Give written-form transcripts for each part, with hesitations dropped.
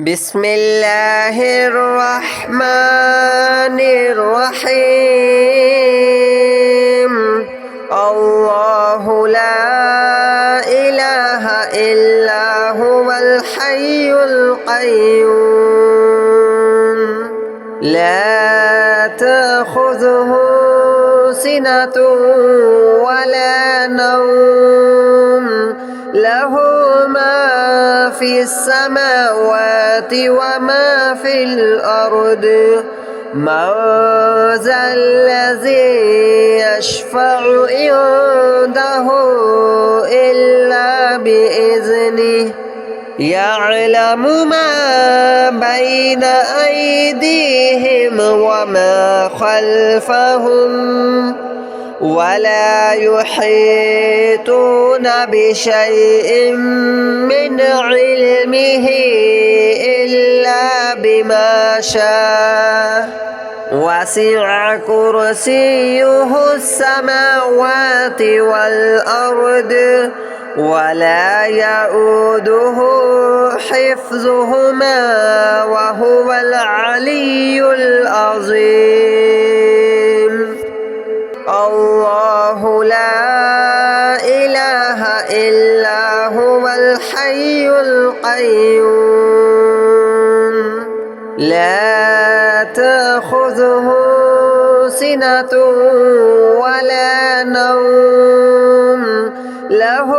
بسم الله الرحمن الرحيم. الله لا إله إلا هو الحي القيوم لا تأخذه سنة ولا نوم له ما في السماوات وما في الأرض من ذا الذي يشفع عنده إلا بإذنه يعلم ما بين أيديهم وما خلفهم ولا يحيطون بشيء من علمه إلا بما شاء وسع كرسيه السماوات والأرض ولا يؤوده حفظهما وهو العلي العظيم. الله لا إله إلا هو الحي القيوم لا تأخذه سنة ولا نوم له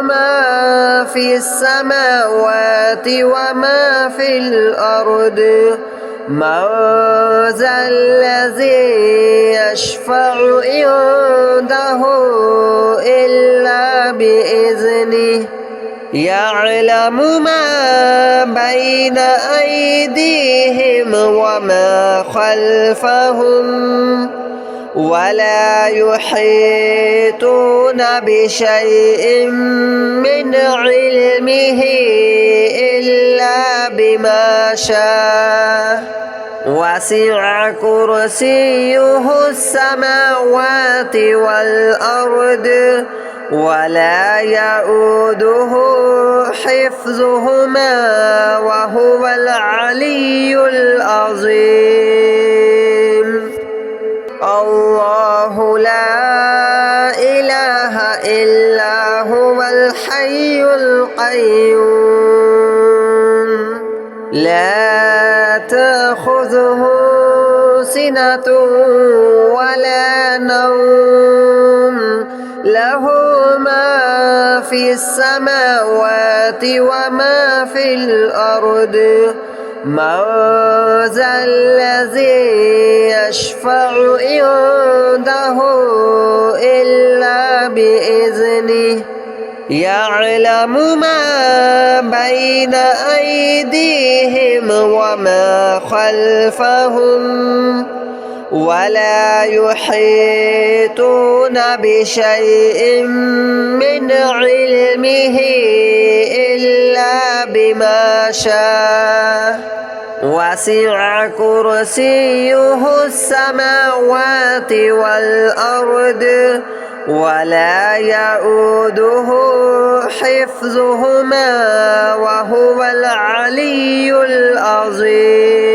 ما في السماوات وما في الأرض من ذا الذي يشفع عنده إلا بإذنه يعلم ما بين أيديهم وما خلفهم ولا يحيطون بشيء من علمه إلا بما شاء وسع كرسيه السماوات والأرض ولا يؤوده حفظهما وهو العلي العظيم. الله لا إله إلا هو الحي القيوم لا تأخذه سنة ولا نوم له ما في السماوات وما في الأرض من ذا الذي يشفع عنده إلا بإذنه يعلم ما بين أيديهم وما خلفهم ولا يحيطون بشيء من علمه إلا بما شاء وسع كرسيه السماوات والأرض ولا يؤوده حفظهما وهو العلي العظيم.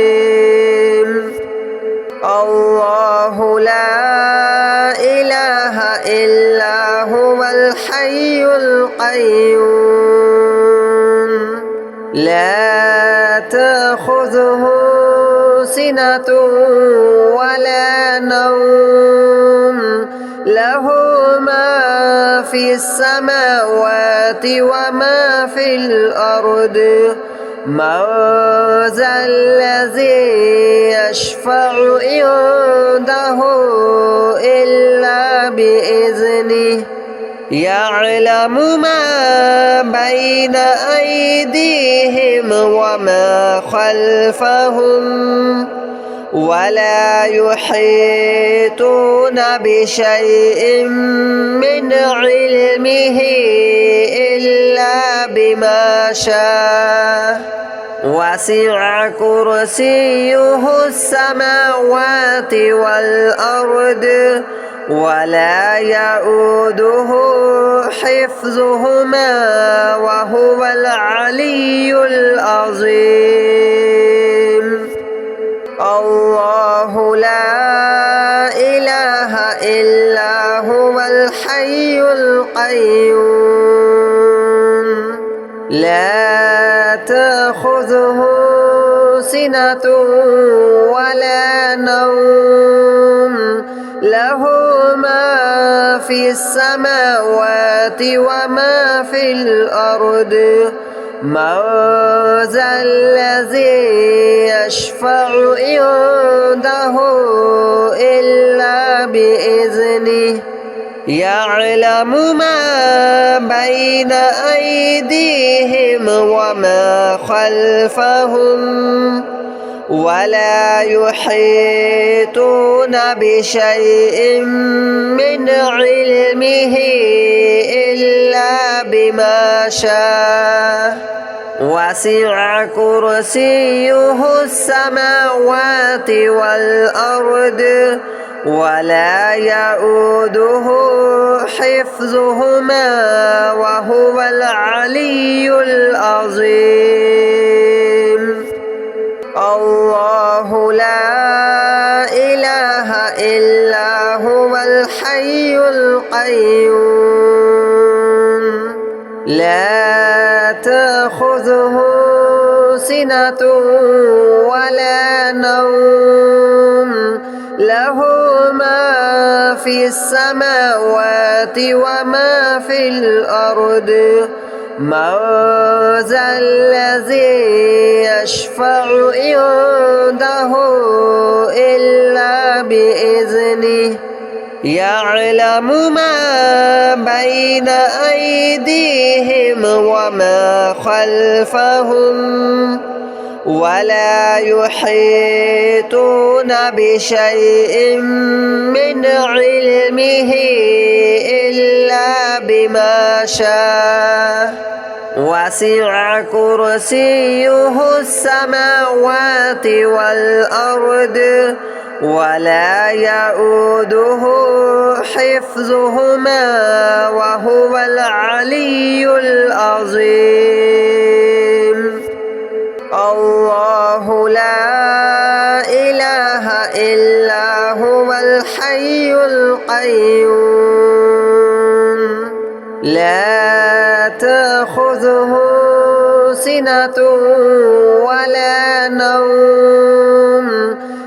الله لا إله إلا هو الحي القيوم لا تأخذه سنة ولا نوم له ما في السماوات وما في الأرض من ذا الذي يشفع عنده إلا بإذنه يعلم ما بين أيديهم وما خلفهم ولا يحيطون بشيء من علمه إلا بما شاء وسع كرسيه السماوات والأرض ولا يؤوده حفظهما وهو العلي العظيم. القيوم لا تأخذه سنة ولا نوم له ما في السماوات وما في الأرض من ذا الذي يشفع عنده إلا بإذنه يعلم ما بين أيديهم وما خلفهم ولا يحيطون بشيء من علمه إلا بما شاء وسع كرسيه السماوات والأرض ولا يؤوده حفظهما وهو العلي العظيم الله لا إله إلا هو الحي القيوم لا تأخذه سنة ولا نوم له ما في السماوات وما في الأرض من ذا الذي يشفع عنده إلا بإذنه يعلم ما بين أيديهم وما خلفهم ولا يحيطون بشيء من علمه إلا بما شاء وسع كرسيه السماوات والأرض ولا يؤوده حفظهما وهو العلي العظيم الله لا إله إلا هو الحي القيوم لا تأخذه سنة ولا نوم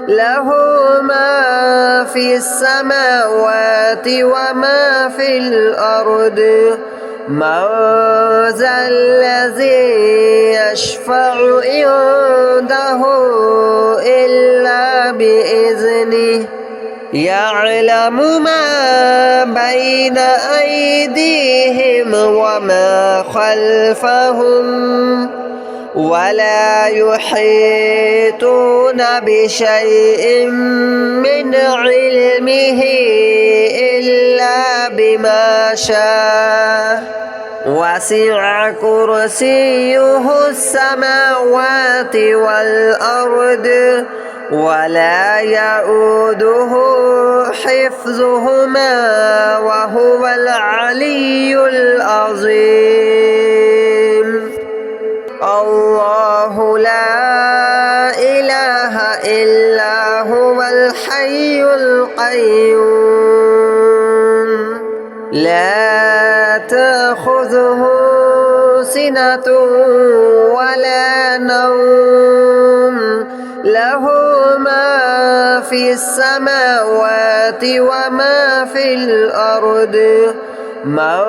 له ما في السماوات وما في الأرض من ذا الذي يشفع عنده إلا بإذنه يعلم ما بين أيديهم وما خلفهم ولا يحيطون بشيء من علمه إلا بما شاء وسع كرسيه السماوات والأرض ولا يؤوده حفظهما وهو العلي العظيم الله لا إله إلا هو الحي القيوم لا تأخذه سنة ولا نوم له ما في السماوات وما في الأرض من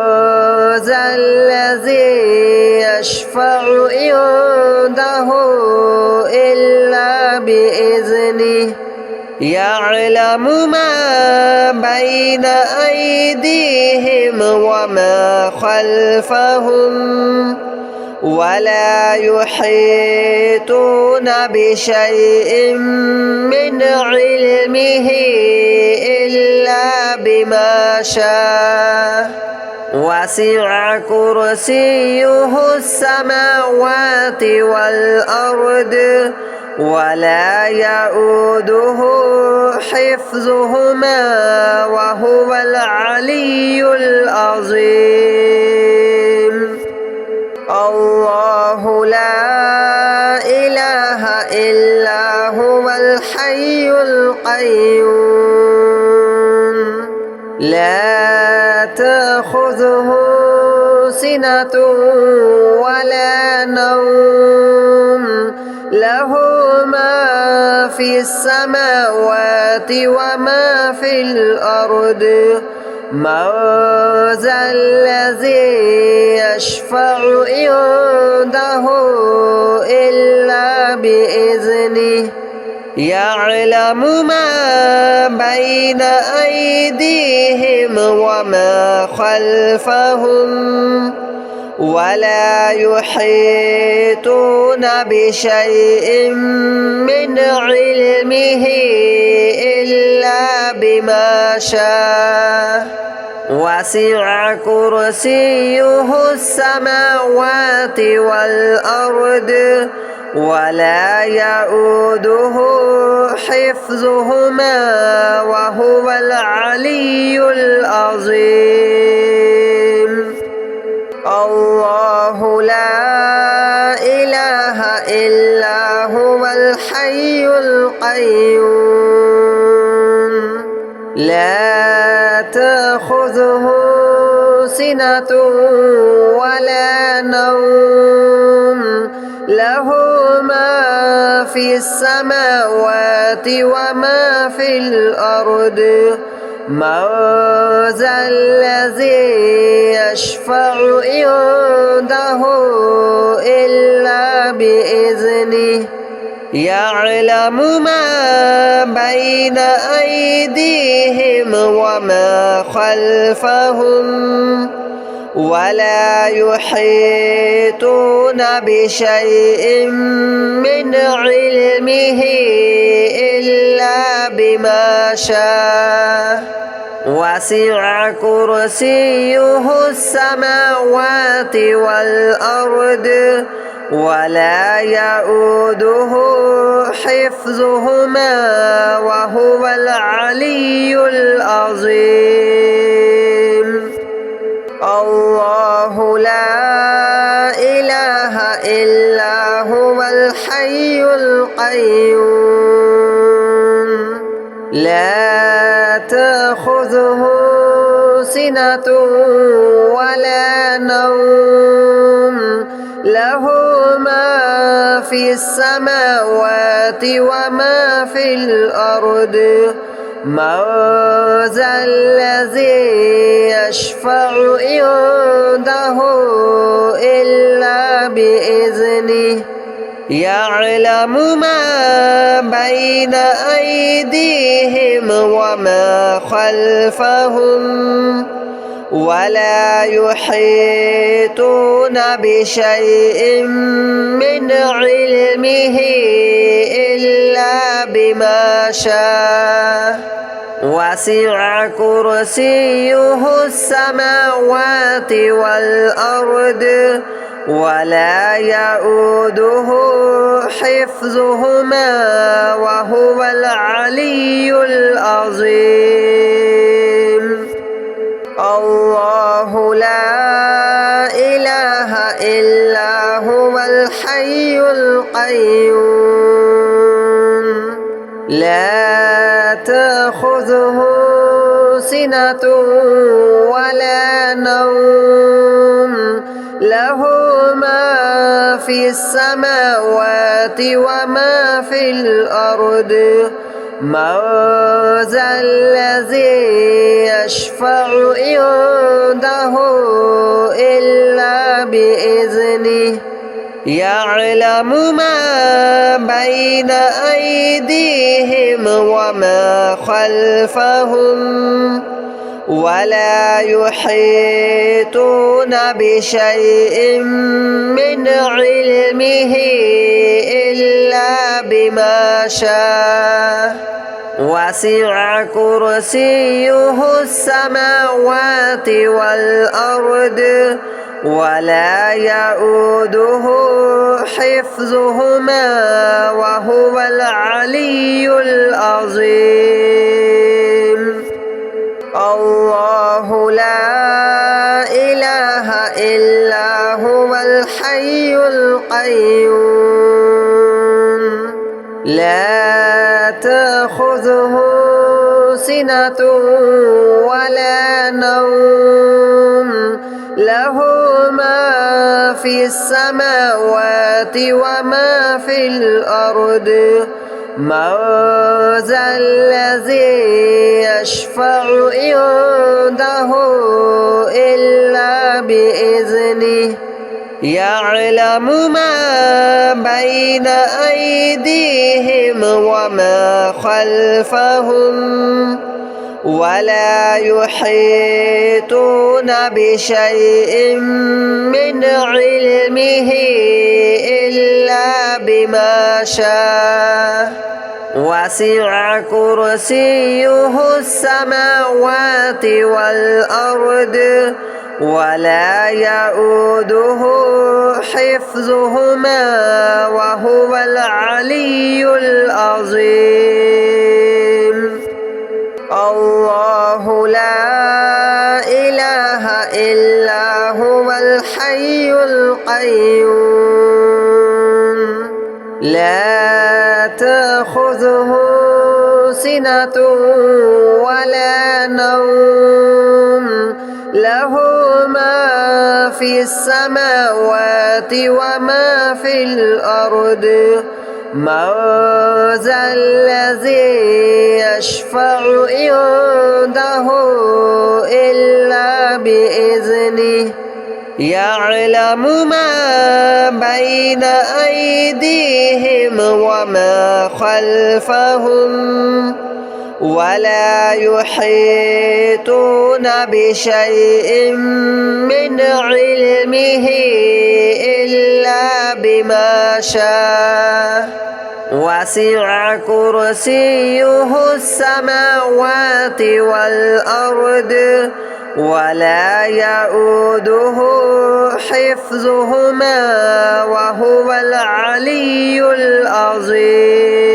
ذا الذي يشفع عنده إلا بإذنه يعلم ما بين أيديهم وما خلفهم ولا يحيطون بشيء من علمه إلا بما شاء وسع كرسيه السماوات والأرض ولا يؤوده حفظهما وهو العلي العظيم الله لا إله إلا هو الحي القيوم لا تأخذه سنة ولا نوم له ما في السماوات وما في الأرض من ذا الذي يشفع عنده إلا بإذنه يعلم ما بين أيديهم وما خلفهم ولا يحيطون بشيء من علمه إلا بما شاء وسع كرسيه السماوات والأرض ولا يؤوده حفظهما وهو العلي العظيم الله لا إله إلا هو الحي القيوم لا تأخذه سنة ولا نوم له ما في السماوات وما في الأرض من ذا الذي يشفع عنده إلا بإذنه يعلم ما بين أيديهم وما خلفهم ولا يحيطون بشيء من علمه إلا بما شاء وسع كرسيه السماوات والأرض ولا يؤوده حفظهما وهو العلي العظيم الله لا إله إلا هو الحي القيوم لا تأخذه سنة ولا نوم له ما في السماوات وما في الأرض من ذا الذي يشفع عنده إلا بإذنه يعلم ما بين أيديهم وما خلفهم ولا يحيطون بشيء من علمه إلا بما شاء وسع كرسيه السماوات والأرض ولا يؤوده حفظهما وهو العلي العظيم الله لا إله إلا هو الحي القيوم لا تأخذه سنة ولا نوم له ما في السماوات وما في الأرض من ذا الذي يشفع عنده إلا بإذنه يعلم ما بين أيديهم وما خلفهم ولا يحيطون بشيء من علمه إلا بما شاء وسع كرسيه السماوات والأرض ولا يؤوده حفظهما وهو العلي العظيم الله لا إله إلا هو الحي القيوم لا تأخذه سنة ولا نوم له ما في السماوات وما في الأرض من ذا الذي يشفع عنده إلا بإذنه يعلم ما بين أيديهم وما خلفهم ولا يحيطون بشيء من علمه إلا بما شاء وسع كرسيه السماوات والأرض ولا يؤوده حفظهما وهو العلي العظيم الله لا إله إلا هو الحي القيوم لا تأخذه سنة ولا نوم له ما في السماوات وما في الأرض من ذا الذي يشفع عنده إلا بإذنه يعلم ما بين أيديهم وما خلفهم ولا يحيطون بشيء من علمه إلا بما شاء وسع كرسيه السماوات والأرض ولا يؤوده حفظهما وهو العلي العظيم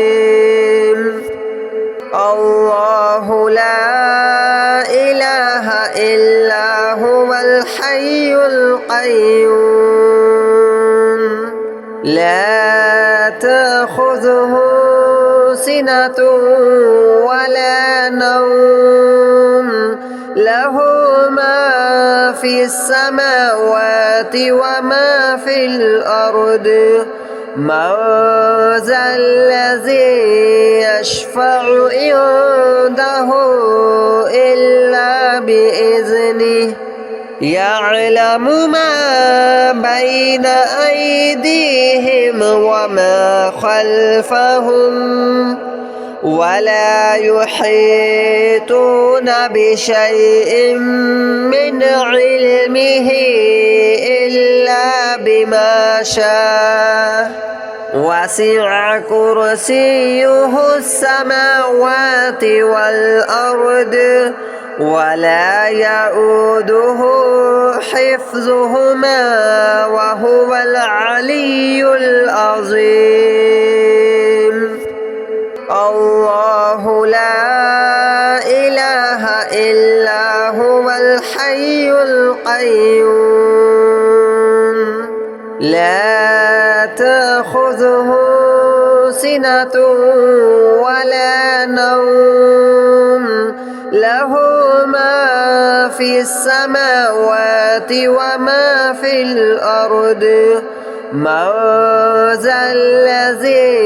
الله لا إله إلا هو الحي القيوم لا تأخذه سنة ولا نوم له ما في السماوات وما في الأرض من ذا الذي يشفع عنده إلا بإذنه يعلم ما بين أيديهم وما خلفهم ولا يحيطون بشيء من علمه إلا بما شاء وسع كرسيه السماوات والأرض ولا يؤوده حفظهما وهو العلي العظيم الله لا إله إلا هو الحي القيوم لا تأخذه سنة ولا نوم له ما في السماوات وما في الأرض من ذا الذي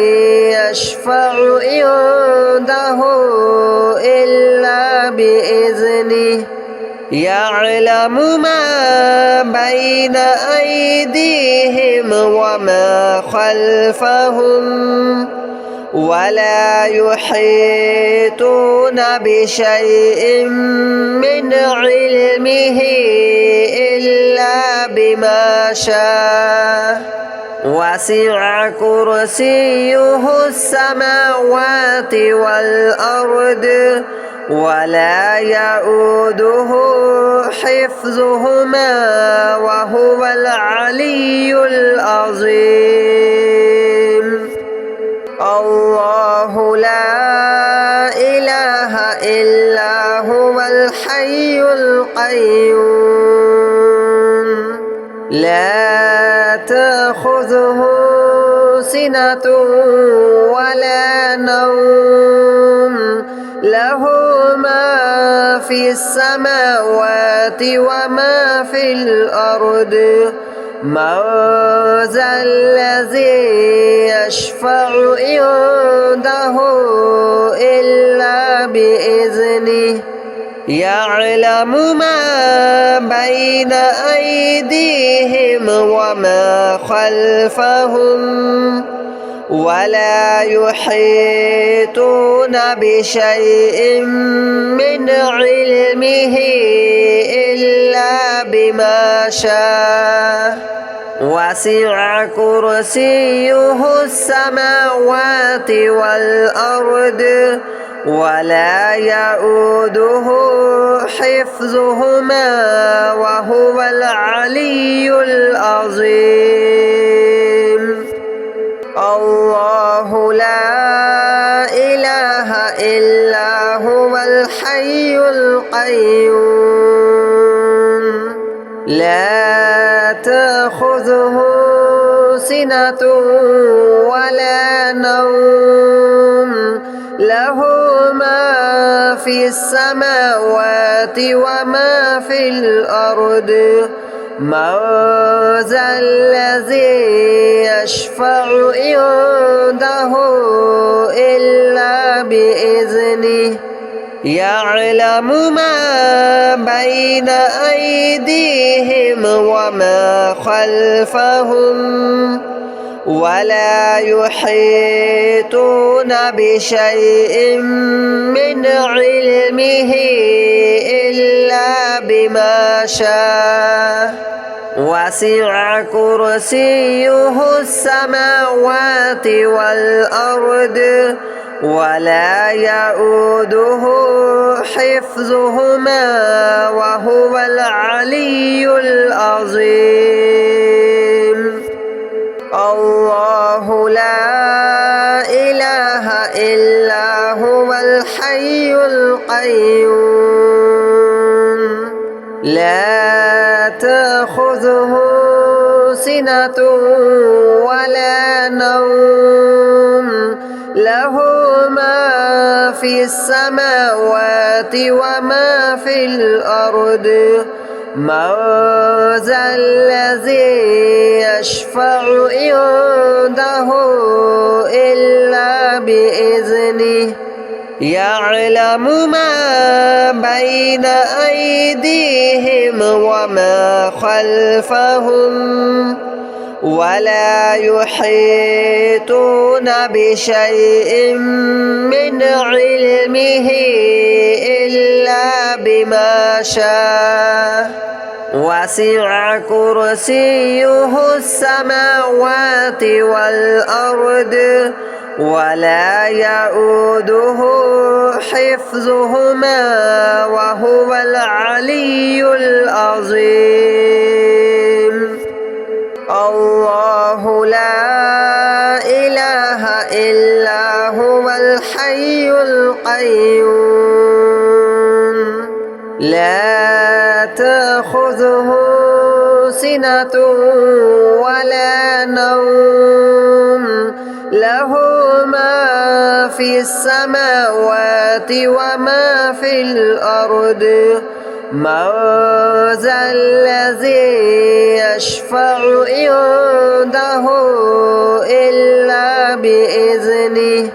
يشفع عنده إلا بإذنه يعلم ما بين أيديهم وما خلفهم ولا يحيطون بشيء من علمه إلا بما شاء وسع كرسيه السماوات والأرض ولا يؤوده حفظهما وهو العلي العظيم الله لا إله إلا هو الحي القيوم لا تأخذه سنة ولا نوم له ما في في السماوات وما في الأرض من ذا الذي يشفع عنده إلا بإذنه يعلم ما بين أيديهم وما خلفهم ولا يحيطون بشيء من علمه إلا بما شاء وسع كرسيه السماوات والأرض ولا يؤوده حفظهما وهو العلي العظيم الله لا إله إلا هو الحي القيوم لا تأخذه سنة ولا نوم له ما في السماوات وما في الأرض من ذا الذي يشفع عنده إلا بإذنه يعلم ما بين أيديهم وما خلفهم ولا يحيطون بشيء من علمه إلا بما شاء وسع كرسيه السماوات والأرض ولا يؤوده حفظهما وهو العلي العظيم الله لا إله إلا هو الحي القيوم لا تأخذه سنة ولا نوم له ما في السماوات وما في الأرض من ذا الذي يشفع عنده إلا بإذنه يعلم ما بين أيديهم وما خلفهم ولا يحيطون بشيء من علمه إلا بما شاء وسع كرسيه السماوات والأرض ولا يؤوده حفظهما وهو العلي العظيم الله لا إله إلا هو الحي القيوم لا تأخذه سنة ولا نوم له ما في السماوات وما في الأرض من ذا الذي يشفع عنده إلا بإذنه